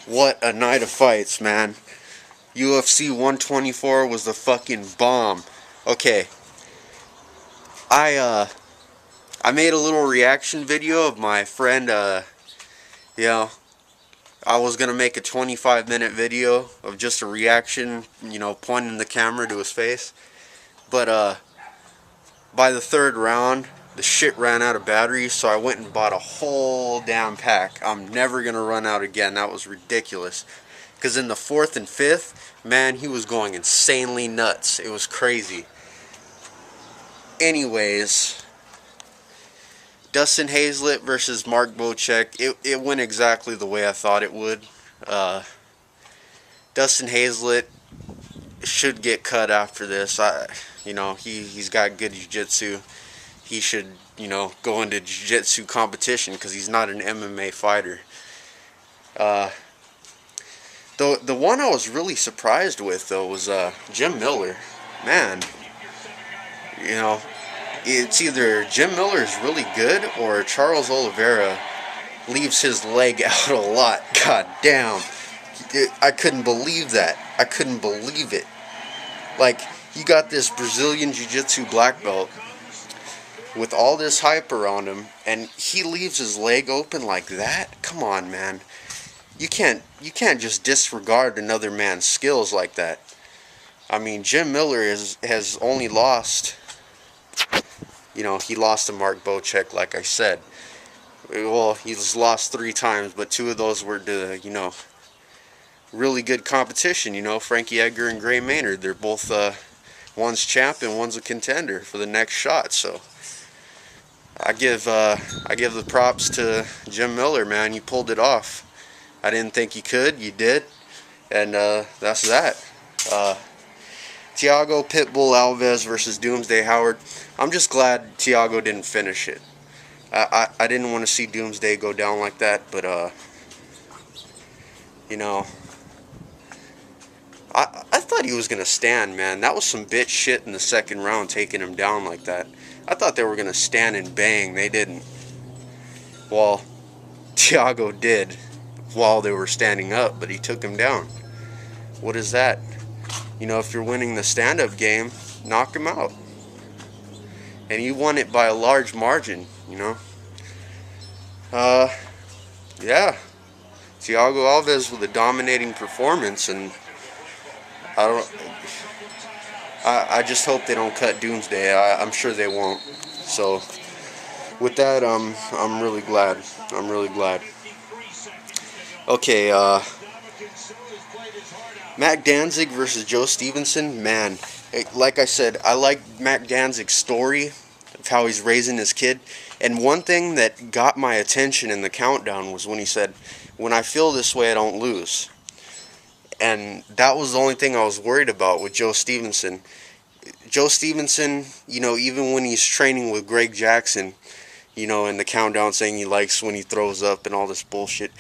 What a night of fights, man. UFC 124 was the fucking bomb. Okay, I made a little reaction video of my friend, you know, I was gonna make a 25-minute video of just a reaction, pointing the camera to his face. But, by the third round, the shit ran out of batteries, so I went and bought a whole damn pack. I'm never gonna run out again. That was ridiculous. Because in the fourth and fifth, man, he was going insanely nuts. It was crazy. Anyways, Dustin Hazlett versus Mark Bocek. It went exactly the way I thought it would. Dustin Hazlett should get cut after this. He's got good jiu-jitsu. He should, go into jiu-jitsu competition because he's not an MMA fighter. The one I was really surprised with, though, was Jim Miller. Man, it's either Jim Miller is really good or Charles Oliveira leaves his leg out a lot. God damn. I couldn't believe that. I couldn't believe it. Like, you got this Brazilian Jiu-Jitsu black belt with all this hype around him, and he leaves his leg open like that? Come on, man. You can't just disregard another man's skills like that. I mean, Jim Miller has only lost, he lost to Mark Bocek, like I said. Well, he's lost 3 times, but 2 of those were to, really good competition. Frankie Edgar and Gray Maynard. They're both, one's champ and one's a contender for the next shot. So I give the props to Jim Miller, man. You pulled it off. I didn't think you could. You did. And that's that. Thiago Pitbull Alves versus Doomsday Howard. I'm just glad Thiago didn't finish it. I didn't want to see Doomsday go down like that, but I thought he was going to stand, man. That was some bitch shit in the second round, taking him down like that. I thought they were going to stand and bang. They didn't. Well, Thiago did while they were standing up, but he took him down. What is that? If you're winning the stand-up game, knock him out. And he won it by a large margin, Yeah. Thiago Alves with a dominating performance, and I just hope they don't cut Doomsday. I'm sure they won't. So with that, I'm really glad. I'm really glad. Okay, Matt Danzig versus Joe Stevenson. Man, like I said, I like Matt Danzig's story of how he's raising his kid. And one thing that got my attention in the countdown was when he said, "When I feel this way, I don't lose." And that was the only thing I was worried about with Joe Stevenson. Joe Stevenson, even when he's training with Greg Jackson, in the countdown saying he likes when he throws up and all this bullshit.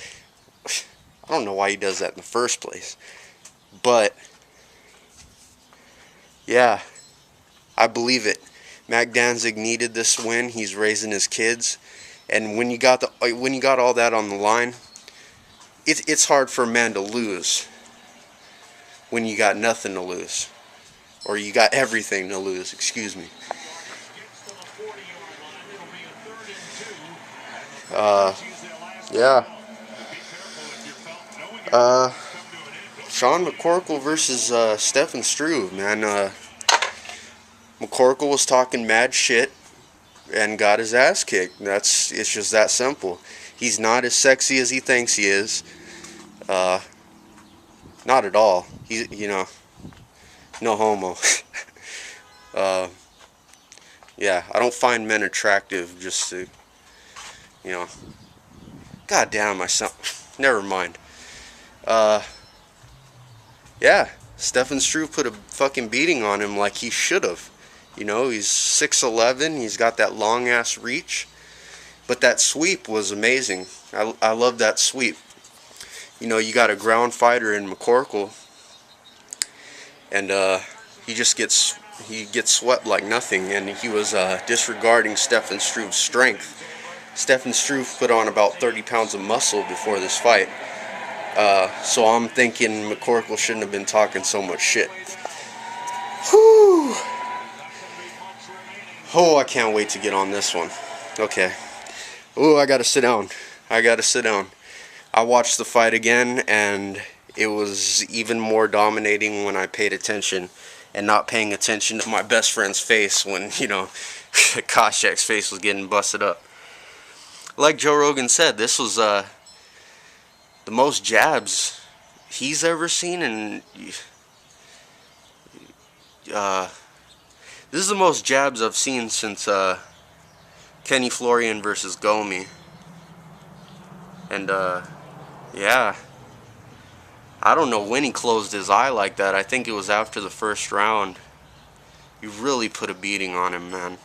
I don't know why he does that in the first place. But, yeah, I believe it. Matt Danzig needed this win. He's raising his kids. And when you got all that on the line, it's hard for a man to lose when you got nothing to lose. Or you got everything to lose, excuse me. Yeah. Sean McCorkle versus Stefan Struve, man. McCorkle was talking mad shit and got his ass kicked. It's just that simple. He's not as sexy as he thinks he is. Not at all. He's, no homo. Yeah, I don't find men attractive just to, God damn, never mind. Yeah, Stefan Struve put a fucking beating on him like he should have. He's 6'11", he's got that long-ass reach. But that sweep was amazing. I love that sweep. You got a ground fighter in McCorkle, and he gets swept like nothing, and he was disregarding Stefan Struve's strength. Stefan Struve put on about 30 pounds of muscle before this fight. So I'm thinking McCorkle shouldn't have been talking so much shit. Whew. Oh, I can't wait to get on this one. Okay. Oh, I gotta sit down. I watched the fight again, and it was even more dominating when I paid attention and not paying attention to my best friend's face when, Koscheck's face was getting busted up. Like Joe Rogan said, this was the most jabs he's ever seen, and this is the most jabs I've seen since Kenny Florian versus Gomi. And yeah, I don't know when he closed his eye like that. I think it was after the first round. He really put a beating on him, man.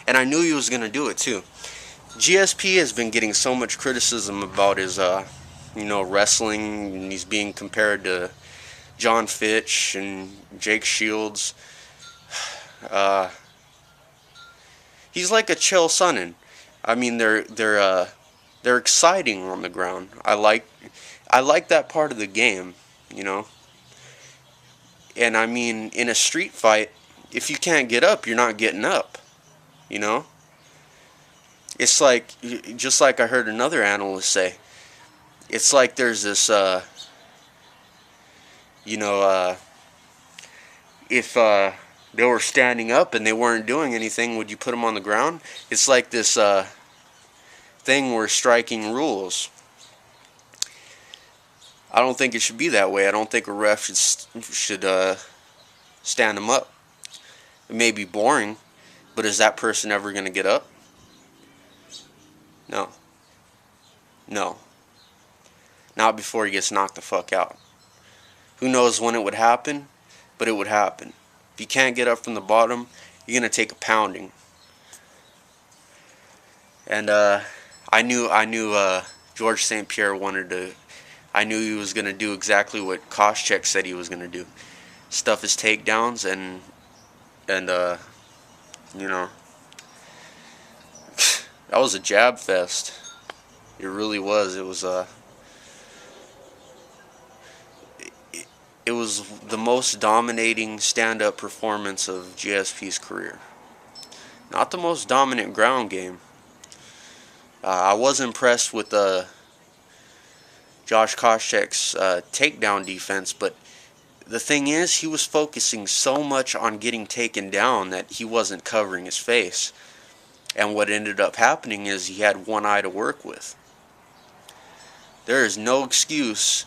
And I knew he was gonna do it too. GSP has been getting so much criticism about his wrestling, and he's being compared to John Fitch and Jake Shields. He's like a Chael Sonnen. I mean, they're exciting on the ground. I like that part of the game, And I mean, in a street fight, if you can't get up, you're not getting up, It's like, just like I heard another analyst say, it's like there's this, if they were standing up and they weren't doing anything, would you put them on the ground? It's like this thing where striking rules. I don't think it should be that way. I don't think a ref should stand them up. It may be boring, but is that person ever going to get up? No. Not before he gets knocked the fuck out. Who knows when it would happen, but it would happen. If you can't get up from the bottom, you're going to take a pounding. And I knew George St. Pierre I knew he was going to do exactly what Koscheck said he was going to do. Stuff his takedowns and that was a jab fest. It really was. It was the most dominating stand-up performance of GSP's career. Not the most dominant ground game. I was impressed with Josh Koscheck's takedown defense, but the thing is, he was focusing so much on getting taken down that he wasn't covering his face. And what ended up happening is he had one eye to work with. There is no excuse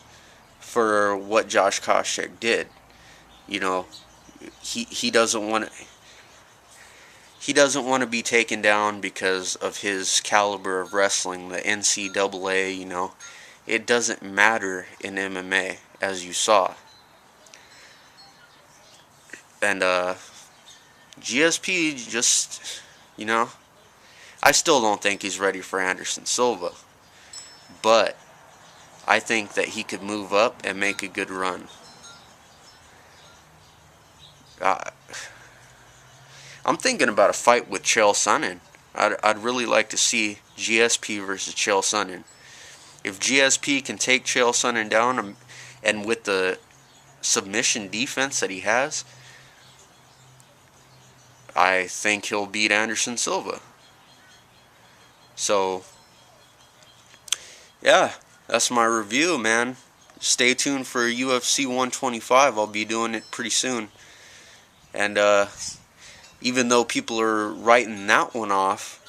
for what Josh Koscheck did. He doesn't want to be taken down because of his caliber of wrestling, the NCAA, It doesn't matter in MMA, as you saw. And GSP just, I still don't think he's ready for Anderson Silva. But I think that he could move up and make a good run. I'm thinking about a fight with Chael Sonnen. I'd really like to see GSP versus Chael Sonnen. If GSP can take Chael Sonnen down and with the submission defense that he has, I think he'll beat Anderson Silva. So, yeah, that's my review, man. Stay tuned for UFC 125. I'll be doing it pretty soon. And even though people are writing that one off,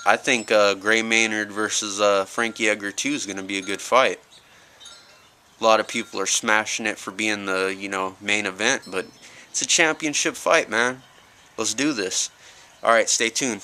I think Gray Maynard versus Frankie Edgar 2 is going to be a good fight. A lot of people are smashing it for being the, main event, but it's a championship fight, man. Let's do this. Alright, stay tuned.